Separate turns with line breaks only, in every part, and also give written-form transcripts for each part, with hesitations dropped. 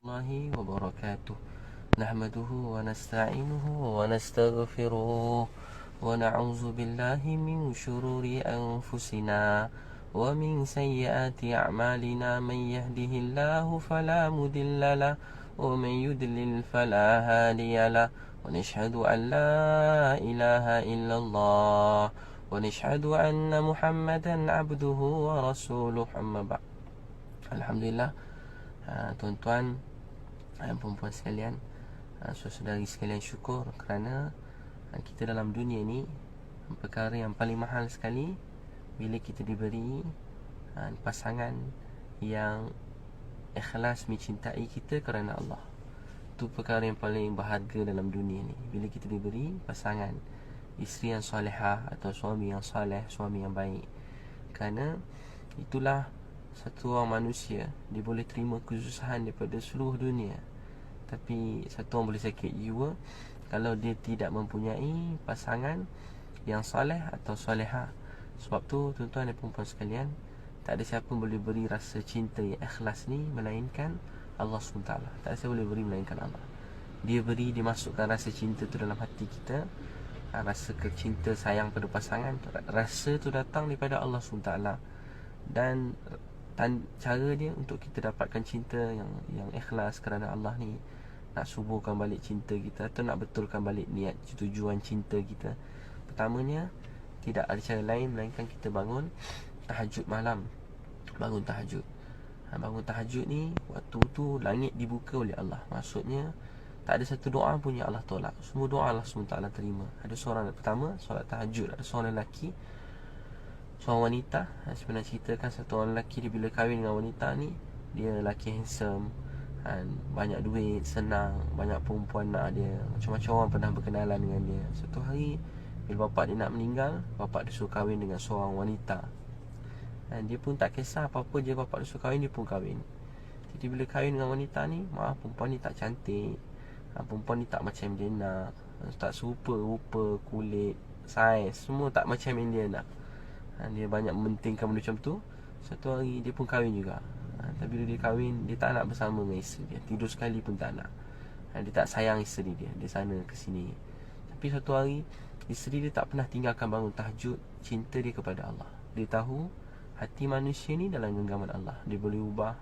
الله وبركاته. نحمده ونستعينه ونستغفره ونعوذ بالله من شرور أنفسنا ومن سيئات أعمالنا. من يهده الله فلا مضل له ومن يضلل فلا هادي له. ونشهد أن لا إله إلا الله ونشهد أن محمدا عبده ورسوله. أما بعد. Alhamdulillah, tuan-tuan dan perempuan sekalian, saudari sekalian, syukur kerana kita dalam dunia ni, perkara yang paling mahal sekali bila kita diberi pasangan yang ikhlas mencintai kita kerana Allah. Itu perkara yang paling berharga dalam dunia ni, bila kita diberi pasangan isteri yang solehah atau suami yang soleh, suami yang baik. Kerana itulah satu orang manusia, dia boleh terima kesusahan daripada seluruh dunia, tapi satu orang boleh sakit jiwa kalau dia tidak mempunyai pasangan yang soleh atau solehah. Sebab tu tuan-tuan dan perempuan sekalian, tak ada siapa boleh beri rasa cinta yang ikhlas ni melainkan Allah SWT. Tak ada siapa boleh beri melainkan Allah. Dia beri, dia masukkan rasa cinta tu dalam hati kita. Rasa kecinta sayang pada pasangan, rasa tu datang daripada Allah SWT. Dan cara dia untuk kita dapatkan cinta yang ikhlas kerana Allah ni, nak suburkan balik cinta kita atau nak betulkan balik niat tujuan cinta kita, pertamanya tidak ada cara lain melainkan kita bangun tahajud malam. Bangun tahajud. Bangun tahajud ni, waktu tu langit dibuka oleh Allah. Maksudnya tak ada satu doa pun yang Allah tolak. Semua doa Allah SWT terima. Ada seorang pertama solat tahajud, ada seorang lelaki, seorang wanita. Sebenarnya ceritakan satu orang lelaki, dia bila kahwin dengan wanita ni, dia lelaki handsome, banyak duit, senang, banyak perempuan nak dia, macam-macam orang pernah berkenalan dengan dia. Satu hari bila bapak dia nak meninggal, bapak dia suruh kahwin dengan seorang wanita. Dan dia pun tak kisah apa-apa je, bapak dia suruh kahwin, dia pun kahwin. Jadi bila kahwin dengan wanita ni, maaf, perempuan ni tak cantik, perempuan ni tak macam dia nak, tak serupa rupa, kulit, saiz, semua tak macam yang dia nak. Dia banyak mementingkan benda macam tu. Satu hari dia pun kahwin juga. Tapi bila dia kahwin, dia tak nak bersama dengan isteri dia. Tidur sekali pun tak nak. Dia tak sayang isteri dia, dia sana ke sini. Tapi satu hari, isteri dia tak pernah tinggalkan bangun tahajud. Cinta dia kepada Allah. Dia tahu hati manusia ni dalam genggaman Allah. Dia boleh ubah.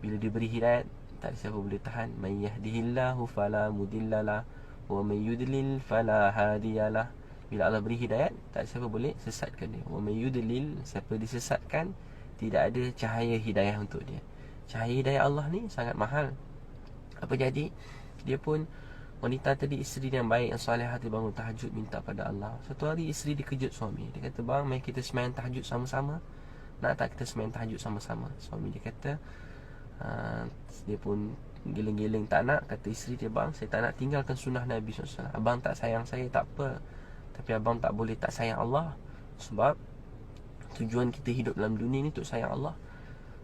Bila dia beri hidayat, tak ada siapa boleh tahan. Man yahdihillahu fala mudillalah wa man yudlil fala hadiyalah. Bila Allah beri hidayat, tak ada siapa boleh sesatkan dia. Wa may yudlil, siapa disesatkan, tidak ada cahaya hidayah untuk dia. Cahaya hidayah Allah ni sangat mahal. Apa jadi? Dia pun, wanita tadi, isteri yang baik, yang soleh hati, bangun tahajud, minta pada Allah. Satu hari isteri dikejut suami. Dia kata, bang, mari kita sembahyang tahajud sama-sama. Nak tak kita sembahyang tahajud sama-sama? Suami dia kata, dia pun geleng-geleng tak nak. Kata isteri dia, bang, saya tak nak tinggalkan sunnah Nabi SAW. Abang tak sayang saya, tak apa, tapi abang tak boleh tak sayang Allah. Sebab tujuan kita hidup dalam dunia ni untuk sayang Allah.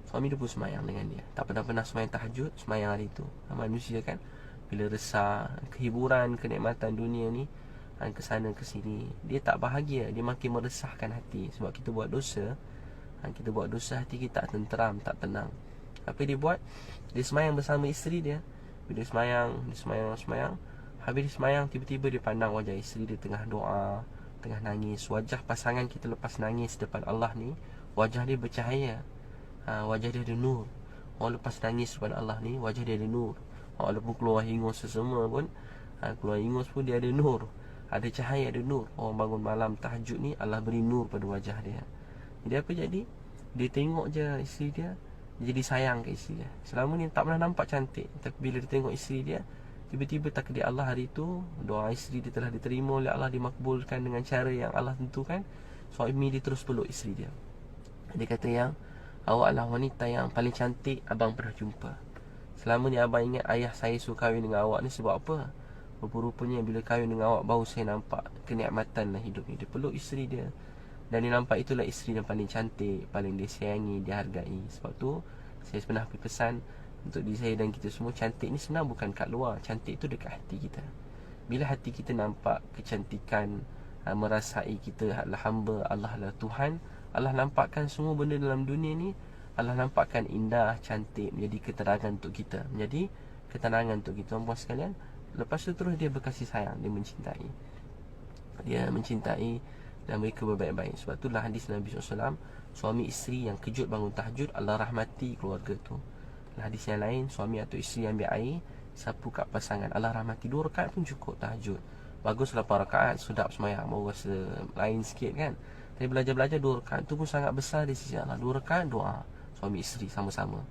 Suami dia pun semayang dengan dia. Tak pernah semayang tahajud, semayang hari tu. Manusia kan, bila resah, kehiburan, kenikmatan dunia ni, kesana ke sini, dia tak bahagia. Dia makin meresahkan hati. Sebab kita buat dosa, kita buat dosa, hati kita tak tenteram, tak tenang. Apa dia buat? Dia semayang bersama isteri dia. Bila dia semayang, habis dia semayang, tiba-tiba dia pandang wajah isteri dia tengah doa, tengah nangis. Wajah pasangan kita lepas nangis depan Allah ni, wajah dia bercahaya, wajah dia ada nur. Orang lepas nangis depan Allah ni, wajah dia ada nur. Walaupun keluar hingus semua pun, keluar hingus pun dia ada nur, ada cahaya, ada nur. Orang bangun malam tahajud ni, Allah beri nur pada wajah dia. Jadi apa jadi? Dia tengok je isteri dia, dia jadi sayang ke isteri dia. Selama ni tak pernah nampak cantik, tapi bila dia tengok isteri dia, tiba-tiba takdir Allah hari tu, doa isteri dia telah diterima oleh Allah, dimakbulkan dengan cara yang Allah tentukan. Suami dia terus peluk isteri dia. Dia kata, yang awak adalah wanita yang paling cantik abang pernah jumpa. Selama ni abang ingat ayah saya suruh kahwin dengan awak ni sebab apa? Rupa-rupanya bila kahwin dengan awak, baru saya nampak kenikmatan dalam hidup ni. Dia peluk isteri dia, dan dia nampak itulah isteri yang paling cantik, paling dia sayangi, dia hargai. Sebab tu saya pernah pesan untuk diri saya dan kita semua, cantik ni sebenarnya bukan kat luar, cantik tu dekat hati kita. Bila hati kita nampak kecantikan, merasai kita adalah hamba, Allah adalah Tuhan, Allah nampakkan semua benda dalam dunia ni, Allah nampakkan indah, cantik, menjadi keterangan untuk kita, menjadi ketenangan untuk kita tuan-tuan sekalian. Lepas tu terus dia berkasih sayang, dia mencintai. Dia mencintai dan mereka berbaik-baik. Sebab itulah hadis Nabi SAW, suami isteri yang kejut bangun tahajud, Allah rahmati keluarga tu. Hadis yang lain, suami atau isteri ambil air, sapu kat pasangan, Allah rahmati. 2 rakaat pun cukup tahajud. Bagus 8 rakaat, sedap semayang, mau rasa lain sikit kan. Tapi belajar-belajar 2 rakaat tu pun sangat besar di sisi Allah. 2 rakaat doa suami isteri sama-sama.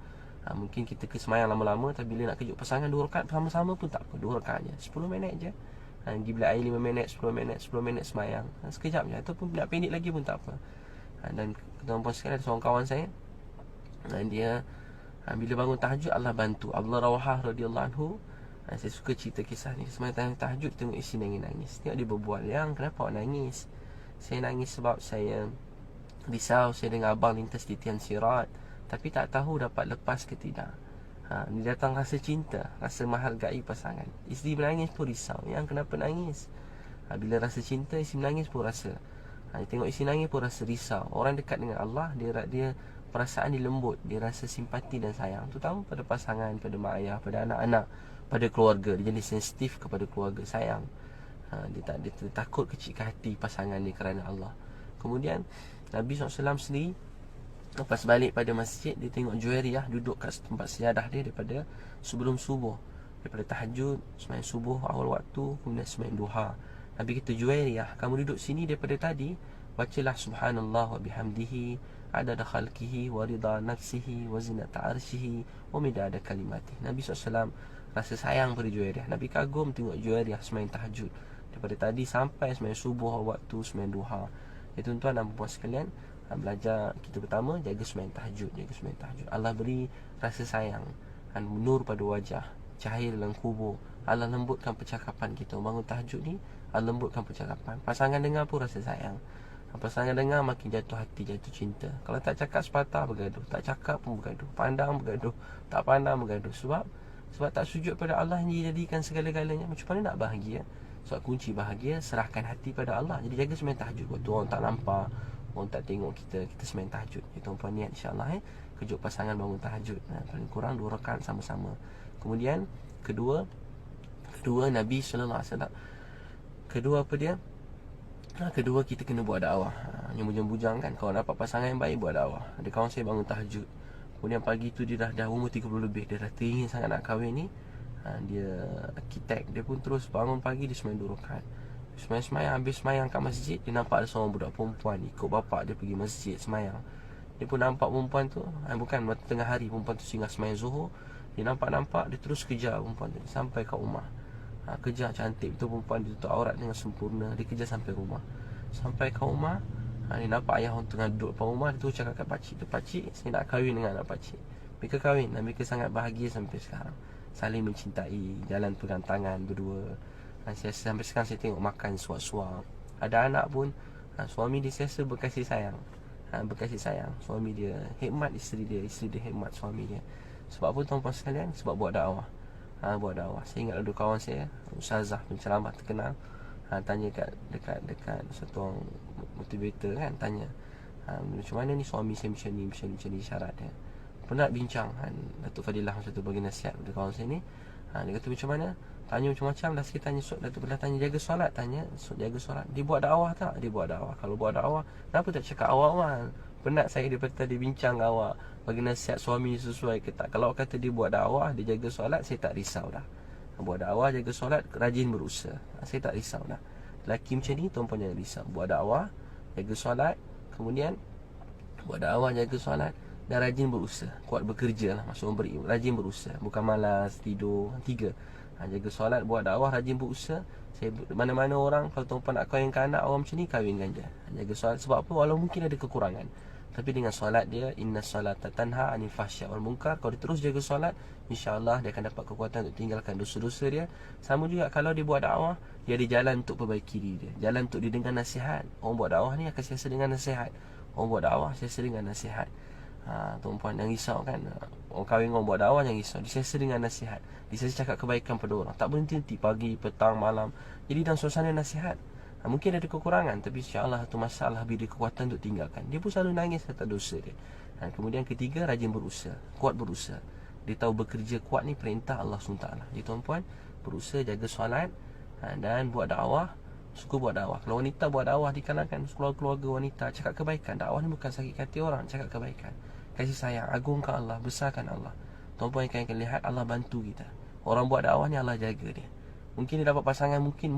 Mungkin kita ke semayang lama-lama, tapi bila nak kejut pasangan 2 rakaat sama-sama pun tak apa, 2 rakaat je, 10 minit je. Pergi bilik air 5 minit, 10 minit, 10 minit semayang, sekejap je. Ataupun nak pendek lagi pun tak apa. Dan tuan-tuan sekalian, ada seorang kawan saya, dia bila bangun tahajud, Allah bantu. Abdullah Rawahah radhiyallahu anhu, saya suka cerita kisah ni. Semayang tahajud, tengok isteri nangis-nangis. Tengok dia berbual, yang kenapa awak nangis? Saya nangis sebab saya risau, saya dengar abang lintas di tiang sirat, tapi tak tahu dapat lepas ke tidak. Dia datang rasa cinta, rasa menghargai pasangan. Isteri menangis pun risau, yang kenapa nangis? Bila rasa cinta, isteri menangis pun rasa. Dia tengok isteri nangis pun rasa risau. Orang dekat dengan Allah, dia perasaan dia lembut, dia rasa simpati dan sayang, terutama pada pasangan, pada mak ayah, pada anak-anak, pada keluarga. Dia jadi sensitif kepada keluarga, sayang. Dia takut kecilkan hati pasangan dia kerana Allah. Kemudian Nabi SAW sendiri, lepas balik pada masjid, dia tengok Juwairiyah duduk kat tempat sejadah dia daripada sebelum subuh, daripada tahajud, sembahyang subuh awal waktu, kemudian sembahyang duha. Nabi kata, Juwairiyah, kamu duduk sini daripada tadi, bacalah subhanallah wa bihamdihi, adada khalqihi wa rida nafsihi wa zinata arshihi wa midada kalimatihi. Nabi SAW rasa sayang pada Juwairiyah. Nabi kagum tengok Juwairiyah sembahyang tahajud daripada tadi sampai sembahyang subuh waktu, sembahyang duha. Tuan-tuan dan puan sekalian, belajar kita pertama, jaga sembahyang tahajud, jaga sembahyang tahajud. Allah beri rasa sayang, nur pada wajah, cahaya dalam kubur. Allah lembutkan percakapan kita. Bangun tahajud ni, Allah lembutkan percakapan. Pasangan dengar pun rasa sayang. Pasangan dengar makin jatuh hati, jatuh cinta. Kalau tak cakap sepatah bergaduh, tak cakap pun bergaduh, pandang bergaduh, tak pandang bergaduh. Sebab tak sujud pada Allah yang dijadikan segala-galanya. Macam mana nak bahagia? Sebab kunci bahagia, serahkan hati pada Allah. Jadi jaga sembahyang tahajud. Waktu orang tak nampak, orang tak tengok kita sembahyang tahajud. Tuan-puan niat insya-Allah kejut pasangan bangun tahajud, paling kurang 2 rakaat sama-sama. Kemudian kedua Nabi sallallahu alaihi wasallam, kedua apa dia? Kedua, kita kena buat dakwah. Yang bujang-bujang kan, kalau dapat pasangan yang baik, buat dakwah. Ada kawan saya bangun tahajud, kemudian pagi tu dia dah umur 30 lebih, dia dah teringin sangat nak kahwin ni. Dia arkitek, dia pun terus bangun pagi, dia sembahyang 2 rakaat. Semayang, habis semayang kat masjid, dia nampak ada seorang budak perempuan ikut bapak dia pergi masjid semayang. Dia pun nampak perempuan tu, bukan tengah hari, perempuan tu singgah semayang Zuhur. Dia nampak, dia terus kejar perempuan tu sampai kat rumah. Kejar, cantik betul perempuan, dia tutup aurat dengan sempurna. Dia kejar sampai rumah. Sampai kat rumah, dia nampak ayah orang tengah duduk depan rumah. Dia tu cakap kat pakcik tu, pakcik, saya nak kahwin dengan anak pakcik. Mereka kahwin dan mereka sangat bahagia sampai sekarang. Saling mencintai, jalan pegang tangan berdua. Sampai sekarang saya tengok makan suap-suap. Ada anak pun, suami dia sentiasa berkasih sayang, berkasih sayang. Suami dia hikmat isteri dia, isteri dia hikmat suami dia. Sebab apa tuan-tuan sekalian? Sebab buat dakwah. Buat dakwah. Saya ingat ada kawan saya, ustazah penceramah terkenal, tanya dekat satu orang motivator kan, tanya, macam mana ni suami saya macam ni syarat dia. Pernah bincang Datuk Fadilah satu bagi nasihat pada kawan saya ni. Dia kata macam mana? Tanya macam-macam. Dah sikit tanya, Datuk Fadilah tanya jaga solat, jaga solat. Dia buat dakwah tak? Dia buat dakwah. Kalau buat dakwah, kenapa tak cakap awal-awal? Penat saya daripada tadi bincang awak, bagi nasihat suami sesuai ke tak. Kalau kata dia buat dakwah, dia jaga solat, saya tak risau dah. Buat dakwah, jaga solat, rajin berusaha, saya tak risau dah. Lelaki macam ni, tuan-puan jangan risau. Buat dakwah, jaga solat, kemudian buat dakwah, jaga solat, dan rajin berusaha. Kuat bekerja lah, maksud memberi, rajin berusaha, bukan malas tidur. 3, jaga solat, buat dakwah, rajin berusaha. Saya mana-mana orang, kalau tuan-puan nak kahwinkan anak orang macam ni, kahwinkan je. Jaga solat. Sebab apa? Walau mungkin ada kekurangan, tapi dengan solat dia, inna solata tanha anil fahsya wal munkar. Kalau dia terus jaga solat, insya-Allah dia akan dapat kekuatan untuk tinggalkan dosa-dosa dia. Sama juga kalau dia buat dakwah, dia ada jalan untuk perbaiki diri dia, jalan untuk didengar nasihat. Orang buat dakwah ni akan siasa dengan nasihat. Orang buat dakwah siasa dengan nasihat. Tuan-puan jangan risau kan. Orang kahwin orang buat dakwah jangan risau. Dia siasa dengan nasihat. Dia siasa cakap kebaikan pada orang. Tak berhenti-henti, pagi, petang, malam. Jadi dalam suasana nasihat. Mungkin ada kekurangan, tapi insya-Allah satu masalah beri kekuatan untuk tinggalkan. Dia pun selalu nangis kata dosa dia. Kemudian ketiga, rajin berusaha, kuat berusaha. Dia tahu bekerja kuat ni perintah Allah SWT. Jadi tuan-puan, berusaha jaga solat, dan buat dakwah. Suka buat dakwah. Kalau wanita buat dakwah di kalangan keluarga wanita, cakap kebaikan. Dakwah ni bukan sakit hati orang, cakap kebaikan, kasih sayang, agungkan Allah, besarkan Allah. Tuan-puan akan lihat Allah bantu kita. Orang buat dakwah ni Allah jaga dia. Mungkin dia dapat pasangan, mungkin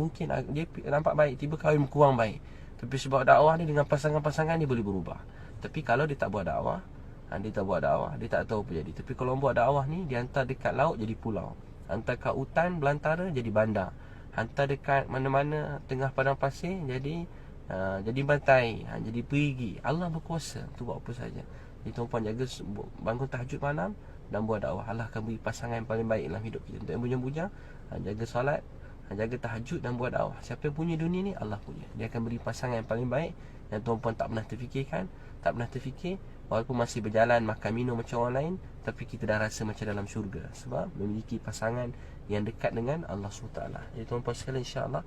dia nampak baik, tiba kahwin kurang baik. Tapi sebab dakwah ni dengan pasangan-pasangan dia boleh berubah. Tapi kalau dia tak buat dakwah, dia tak buat dakwah, dia tak tahu apa jadi. Tapi kalau buat dakwah ni, dia hantar dekat laut jadi pulau, hantar kat hutan belantara jadi bandar, hantar dekat mana-mana tengah padang pasir jadi bantai, jadi perigi. Allah berkuasa untuk buat apa saja. Jadi tuan-puan jaga bangun tahajud malam dan buat dakwah. Allah akan beri pasangan yang paling baik dalam hidup kita. Untuk yang bujang-bujang, jaga solat, jaga tahajud dan buat dakwah. Siapa yang punya dunia ni, Allah punya. Dia akan beri pasangan yang paling baik yang tuan-puan tak pernah terfikirkan, tak pernah terfikir. Walaupun masih berjalan makan minum macam orang lain, tapi kita dah rasa macam dalam syurga, sebab memiliki pasangan yang dekat dengan Allah SWT. Jadi tuan-puan sekalian, insya-Allah